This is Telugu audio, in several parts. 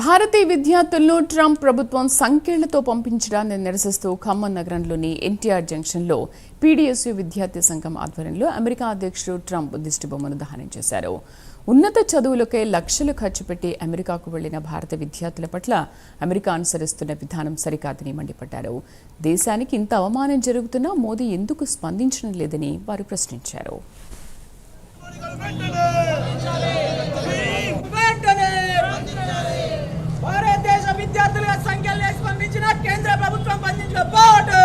భారతీయ విద్యార్థులను ట్రంప్ ప్రభుత్వం సంఖ్యలతో పంపించడాన్ని నిరసిస్తూ ఖమ్మం నగరంలోని ఎన్టీఆర్ జంక్షన్లో పీడీఎస్యూ విద్యార్థి సంఘం ఆధ్వర్యంలో అమెరికా అధ్యక్షుడు ట్రంప్ దిష్టిబొమ్మను దహనం చేశారు. ఉన్నత చదువులకే లక్షలు ఖర్చు పెట్టి అమెరికాకు వెళ్లిన భారత విద్యార్థుల పట్ల అమెరికా అనుసరిస్తున్న విధానం సరికాదని మండిపడ్డారు. దేశానికి ఇంత అవమానం జరుగుతున్నా మోదీ ఎందుకు స్పందించడం లేదని వారు ప్రశ్నించారు. భారతదేశ విద్యార్థులుగా సంఖ్యలు స్పందించిన కేంద్ర ప్రభుత్వం స్పందించకపోవడం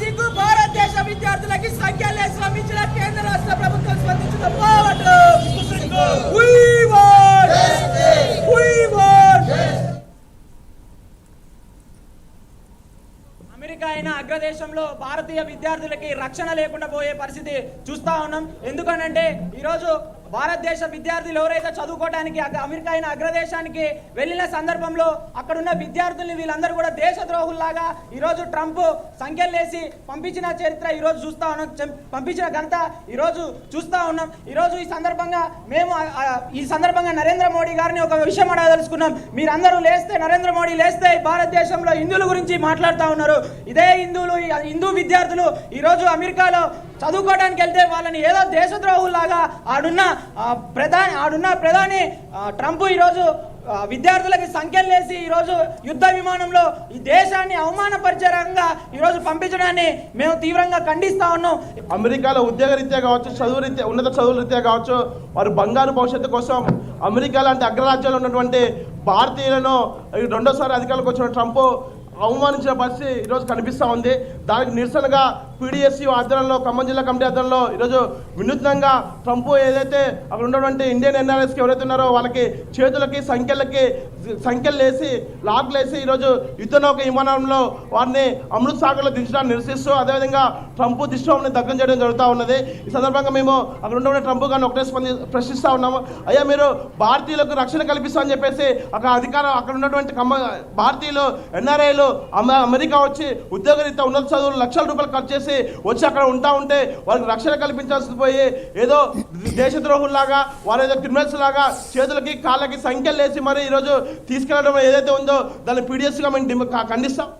సిగ్గు. భారతదేశ విద్యార్థులకి సంఖ్యలు స్పందించిన కేంద్ర రాష్ట్ర ప్రభుత్వం స్పందించకపోవడం అమెరికా అయిన అగ్రదేశంలో భారతీయ విద్యార్థులకి రక్షణ లేకుండా పోయే పరిస్థితి చూస్తా ఉన్నాం. ఎందుకనంటే ఈరోజు భారతదేశ విద్యార్థులు ఎవరైతే చదువుకోవడానికి అమెరికా అయిన అగ్రదేశానికి వెళ్ళిన సందర్భంలో అక్కడున్న విద్యార్థుల్ని వీళ్ళందరూ కూడా దేశద్రోహుల్లాగా ఈరోజు ట్రంప్ సంఖ్యలేసి పంపించిన చరిత్ర ఈరోజు చూస్తా ఉన్నాం, పంపించిన ఘనత ఈరోజు చూస్తా ఉన్నాం. ఈరోజు ఈ సందర్భంగా నరేంద్ర మోడీ గారిని ఒక విషయం అడగదలుచుకున్నాం. మీరందరూ లేస్తే, నరేంద్ర మోడీ లేస్తే భారతదేశంలో హిందువుల గురించి మాట్లాడుతూ ఉన్నారు. ఇదే హిందూ విద్యార్థులు ఈరోజు అమెరికాలో చదువుకోవడానికి వెళ్తే వాళ్ళని ఏదో దేశద్రోహుల్లాగా ఆడున్న ప్రధాని ట్రంప్ ఈరోజు విద్యార్థులకి సంఖ్యలేసి ఈరోజు యుద్ధ విమానంలో ఈ దేశాన్ని అవమానపరిచే రకంగా ఈరోజు పంపించడాన్ని మేము తీవ్రంగా ఖండిస్తా ఉన్నాం. అమెరికాలో ఉద్యోగ రీత్యా కావచ్చు, ఉన్నత చదువుల రీత్యా కావచ్చు, వారు బంగారు భవిష్యత్తు కోసం అమెరికా లాంటి అగ్రరాజ్యాల్లో ఉన్నటువంటి భారతీయులను రెండోసారి అధికారులకు వచ్చిన ట్రంప్ అవమానించిన పరిస్థితి ఈరోజు కనిపిస్తూ ఉంది. దానికి నిరసనగా పీడీఎస్యూ ఆధ్వర్యంలో, ఖమ్మం జిల్లా కమిటీ ఆధ్వర్యంలో ఈరోజు వినూత్నంగా ట్రంప్ ఏదైతే అక్కడ ఉన్నటువంటి ఇండియన్ ఎన్ఆర్ఎస్కి ఎవరైతే ఉన్నారో వాళ్ళకి చేతులకి సంఖ్యలు వేసి లాక్లు వేసి ఈరోజు యుద్ధనౌక విమానంలో వారిని అమృత్ సాగర్లో దించడాన్ని నిరసిస్తూ అదేవిధంగా ట్రంప్ దిష్టిబొమ్మని దగ్ధం చేయడం జరుగుతూ ఉన్నది. ఈ సందర్భంగా మేము అక్కడ ఉన్న ట్రంప్ గారిని ఒకటే ప్రశ్నిస్తూ ఉన్నాము. అయ్యా, మీరు భారతీయులకు రక్షణ కల్పిస్తామని చెప్పేసి అక్కడ ఉన్నటువంటి భారతీయులు ఎన్ఆర్ఐలు అమెరికా వచ్చి ఉద్యోగరీత్యా ఉన్నత చదువులు లక్షల రూపాయలు ఖర్చు చేసి వచ్చి అక్కడ ఉంటే వాళ్ళకి రక్షణ కల్పించాల్సి పోయి ఏదో దేశద్రోహుల్లాగా, వారు ఏదో క్రిమినల్స్ లాగా చేతులకి కాళ్ళకి సంఖ్యలు వేసి మరి ఈరోజు తీసుకెళ్లడం ఏదైతే ఉందో దాన్ని పీడీఎస్గా మేము ఖండిస్తాం.